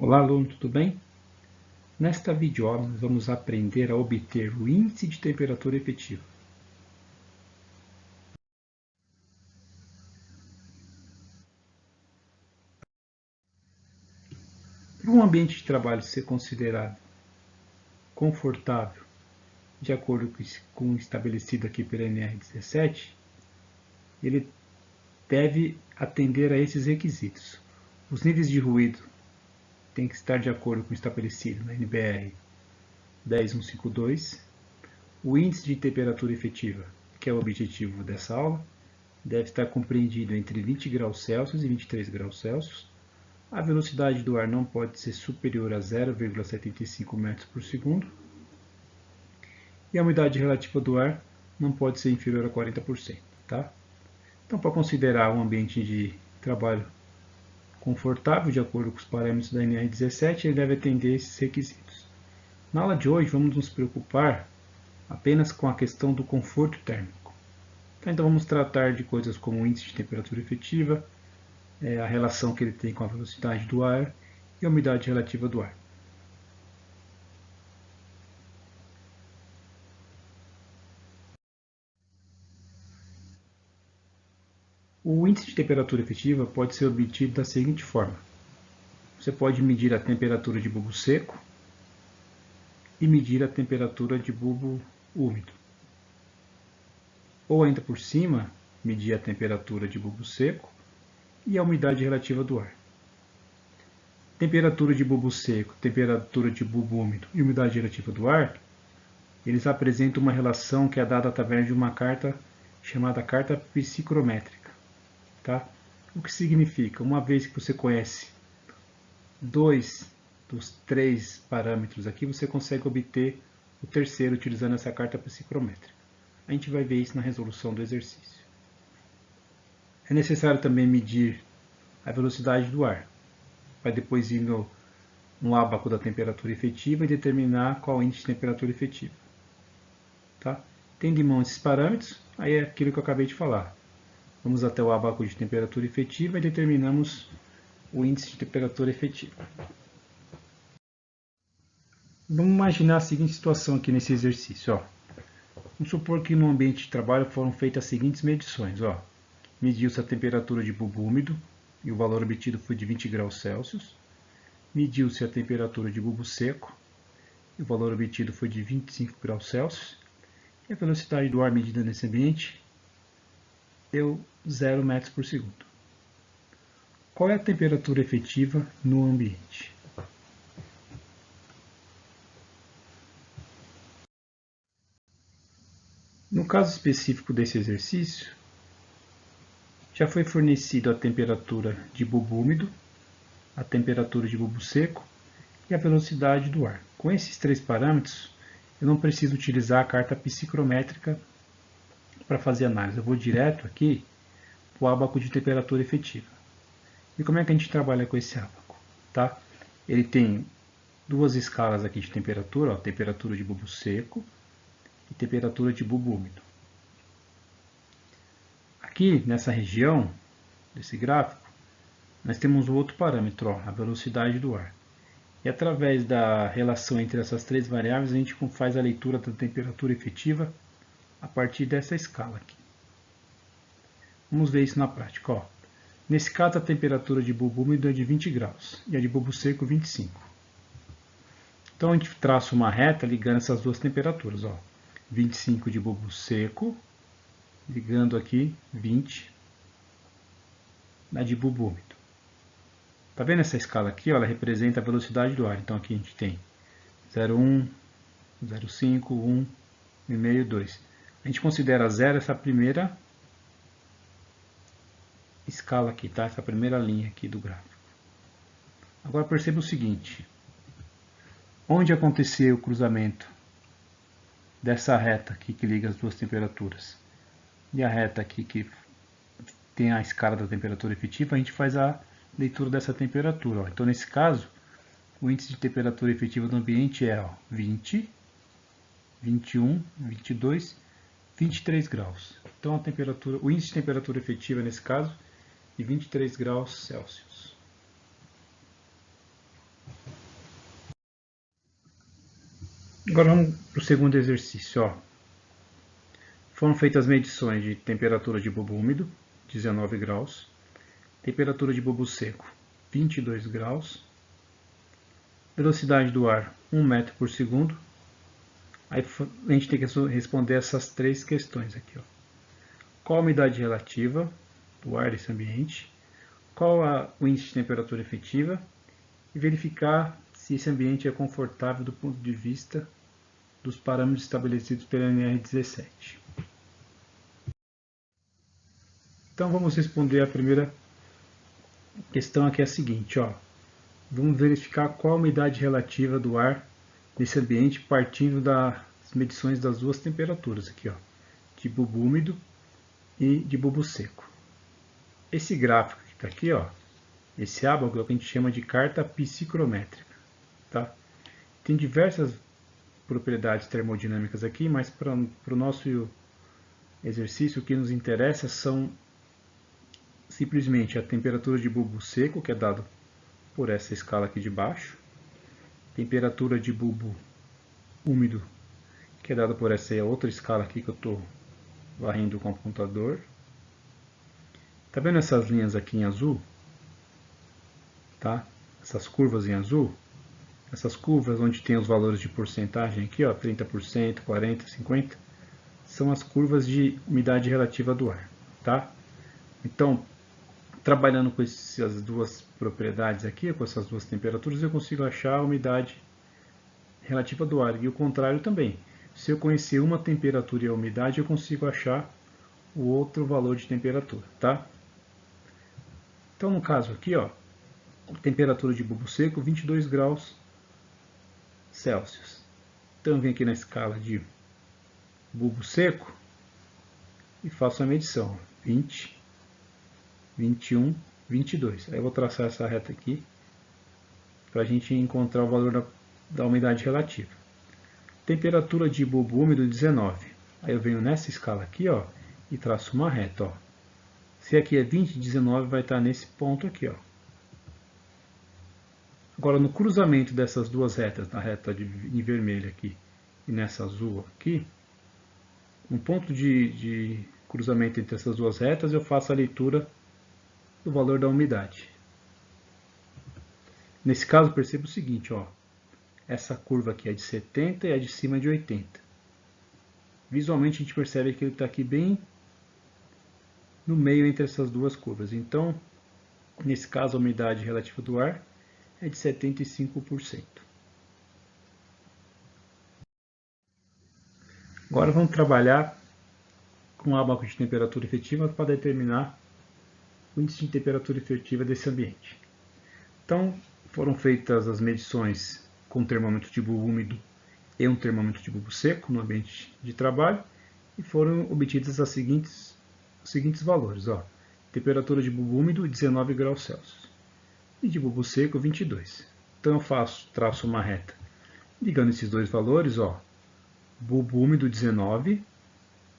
Olá, aluno, tudo bem? Nesta videoaula, nós vamos aprender a obter o índice de temperatura efetiva. Para um ambiente de trabalho ser considerado confortável, de acordo com o estabelecido aqui pela NR17, ele deve atender a esses requisitos. Os níveis de ruído têm que estar de acordo com o estabelecido na NBR 10152. O índice de temperatura efetiva, que é o objetivo dessa aula, deve estar compreendido entre 20 graus Celsius e 23 graus Celsius. A velocidade do ar não pode ser superior a 0,75 metros por segundo. E a umidade relativa do ar não pode ser inferior a 40%. Tá? Então, para considerar um ambiente de trabalho confortável, de acordo com os parâmetros da NR17, ele deve atender esses requisitos. Na aula de hoje, vamos nos preocupar apenas com a questão do conforto térmico. Então, vamos tratar de coisas como o índice de temperatura efetiva, a relação que ele tem com a velocidade do ar e a umidade relativa do ar. O índice de temperatura efetiva pode ser obtido da seguinte forma. Você pode medir a temperatura de bulbo seco e medir a temperatura de bulbo úmido. Ou ainda por cima, medir a temperatura de bulbo seco e a umidade relativa do ar. Temperatura de bulbo seco, temperatura de bulbo úmido e umidade relativa do ar, eles apresentam uma relação que é dada através de uma carta chamada carta psicrométrica. Tá? O que significa, uma vez que você conhece 2 dos 3 parâmetros aqui, você consegue obter o terceiro utilizando essa carta psicrométrica. A gente vai ver isso na resolução do exercício. É necessário também medir a velocidade do ar, para depois ir no ábaco da temperatura efetiva e determinar qual é o índice de temperatura efetiva. Tá? Tendo em mão esses parâmetros, aí é aquilo que eu acabei de falar. Vamos até o ábaco de temperatura efetiva e determinamos o índice de temperatura efetiva. Vamos imaginar a seguinte situação aqui nesse exercício. Vamos supor que no ambiente de trabalho foram feitas as seguintes medições. Mediu-se a temperatura de bulbo úmido e o valor obtido foi de 20 graus Celsius. Mediu-se a temperatura de bulbo seco e o valor obtido foi de 25 graus Celsius. E a velocidade do ar medida nesse ambiente deu 0 metros por segundo. Qual é a temperatura efetiva no ambiente? No caso específico desse exercício, já foi fornecido a temperatura de bulbo úmido, a temperatura de bulbo seco e a velocidade do ar. Com esses 3 parâmetros, eu não preciso utilizar a carta psicrométrica para fazer análise. Eu vou direto aqui para o ábaco de temperatura efetiva. E como é que a gente trabalha com esse ábaco? Tá? Ele tem 2 escalas aqui de temperatura, temperatura de bulbo seco e temperatura de bulbo úmido. Aqui, nessa região desse gráfico, nós temos outro parâmetro, a velocidade do ar. E através da relação entre essas 3 variáveis, a gente faz a leitura da temperatura efetiva a partir dessa escala aqui. Vamos ver isso na prática. Nesse caso, a temperatura de bulbo úmido é de 20 graus e a de bulbo seco 25. Então, a gente traça uma reta ligando essas duas temperaturas. 25 de bulbo seco, ligando aqui 20 na de bulbo úmido. Tá vendo essa escala aqui? Ela representa a velocidade do ar. Então, aqui a gente tem 0,1, 0,5, 1, 1,5, 2. A gente considera 0 essa primeira escala aqui, tá? Essa primeira linha aqui do gráfico. Agora perceba o seguinte. Onde aconteceu o cruzamento dessa reta aqui que liga as duas temperaturas e a reta aqui que tem a escala da temperatura efetiva, a gente faz a leitura dessa temperatura. Então, nesse caso, o índice de temperatura efetiva do ambiente é 20, 21, 22, 23 graus. Então, o índice de temperatura efetiva, nesse caso, de 23 graus Celsius. Agora vamos para o segundo exercício. Ó. Foram feitas medições de temperatura de bulbo úmido, 19 graus, temperatura de bulbo seco, 22 graus, velocidade do ar, 1 metro por segundo. Aí a gente tem que responder essas três questões aqui. Ó. Qual a umidade relativa do ar desse ambiente? Qual o índice de temperatura efetiva? E verificar se esse ambiente é confortável do ponto de vista dos parâmetros estabelecidos pela NR17. Então vamos responder a primeira questão aqui é a seguinte, ó. Vamos verificar qual a umidade relativa do ar nesse ambiente partindo das medições das duas temperaturas aqui, ó, de bulbo úmido e de bulbo seco. Esse gráfico que está aqui, ó, esse ábaco é o que a gente chama de carta psicrométrica, tá? Tem diversas propriedades termodinâmicas aqui, mas para o nosso exercício o que nos interessa são simplesmente a temperatura de bulbo seco, que é dado por essa escala aqui de baixo, temperatura de bulbo úmido, que é dada por essa outra escala aqui que eu estou varrendo com o computador. Tá vendo essas linhas aqui em azul? Tá? Essas curvas em azul? Essas curvas onde tem os valores de porcentagem aqui, ó, 30%, 40%, 50%, são as curvas de umidade relativa do ar. Tá? Então, trabalhando com essas duas propriedades aqui, com essas duas temperaturas, eu consigo achar a umidade relativa do ar. E o contrário também. Se eu conhecer uma temperatura e a umidade, eu consigo achar o outro valor de temperatura. Tá? Então, no caso aqui, ó, temperatura de bulbo seco, 22 graus Celsius. Então, eu venho aqui na escala de bulbo seco e faço a medição. 20, 21, 22. Aí eu vou traçar essa reta aqui para a gente encontrar o valor da umidade relativa. Temperatura de bulbo úmido, 19. Aí eu venho nessa escala aqui, ó, e traço uma reta, ó. Se aqui é 20, 19 vai estar nesse ponto aqui, ó. Agora, no cruzamento dessas duas retas, na reta em vermelho aqui e nessa azul aqui, no ponto de cruzamento entre essas duas retas, eu faço a leitura do valor da umidade. Nesse caso, perceba o seguinte, ó, essa curva aqui é de 70 e a de cima é de 80. Visualmente, a gente percebe que ele está aqui bem no meio entre essas duas curvas. Então, nesse caso, a umidade relativa do ar é de 75%. Agora vamos trabalhar com o ábaco de temperatura efetiva para determinar o índice de temperatura efetiva desse ambiente. Então, foram feitas as medições com um termômetro de bulbo úmido e um termômetro de bulbo seco no ambiente de trabalho e foram obtidas os seguintes valores. Ó. Temperatura de bulbo úmido, 19 graus Celsius. E de bulbo seco, 22. Então eu traço uma reta ligando esses dois valores, ó, bulbo úmido 19,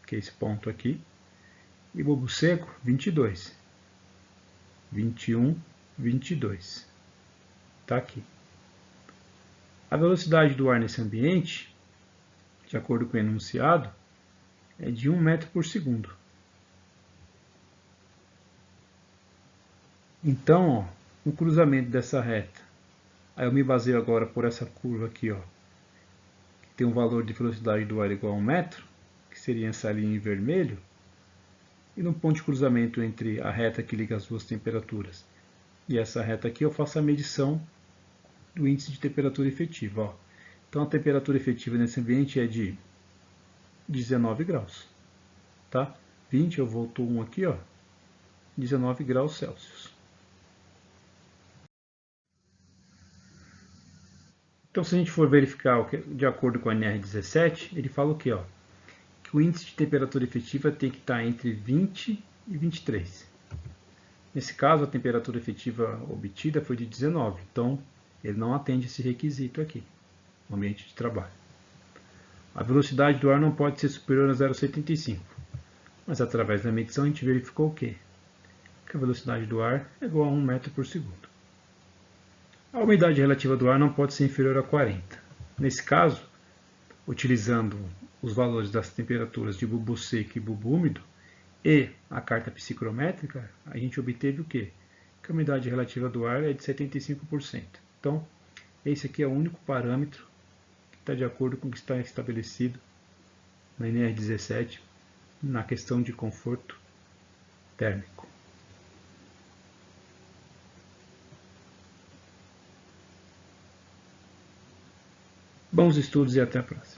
que é esse ponto aqui, e bulbo seco 22, 21, 22, tá aqui. A velocidade do ar nesse ambiente, de acordo com o enunciado, é de 1 metro por segundo. Então, ó, no cruzamento dessa reta, aí eu me baseio agora por essa curva aqui, ó, que tem um valor de velocidade do ar igual a 1 metro, que seria essa linha em vermelho, e no ponto de cruzamento entre a reta que liga as duas temperaturas e essa reta aqui, eu faço a medição do índice de temperatura efetiva. Ó. Então, a temperatura efetiva nesse ambiente é de 19 graus. Tá? 20, eu volto 1 aqui, ó, 19 graus Celsius. Então, se a gente for verificar de acordo com a NR17, ele fala o quê? Ó? Que o índice de temperatura efetiva tem que estar entre 20 e 23. Nesse caso, a temperatura efetiva obtida foi de 19, então ele não atende esse requisito aqui, no ambiente de trabalho. A velocidade do ar não pode ser superior a 0,75, mas através da medição a gente verificou o quê? Que a velocidade do ar é igual a 1 metro por segundo. A umidade relativa do ar não pode ser inferior a 40. Nesse caso, utilizando os valores das temperaturas de bulbo seco e bulbo úmido e a carta psicrométrica, a gente obteve o quê? Que a umidade relativa do ar é de 75%. Então, esse aqui é o único parâmetro que está de acordo com o que está estabelecido na NR17 na questão de conforto térmico. Bons estudos e até a próxima.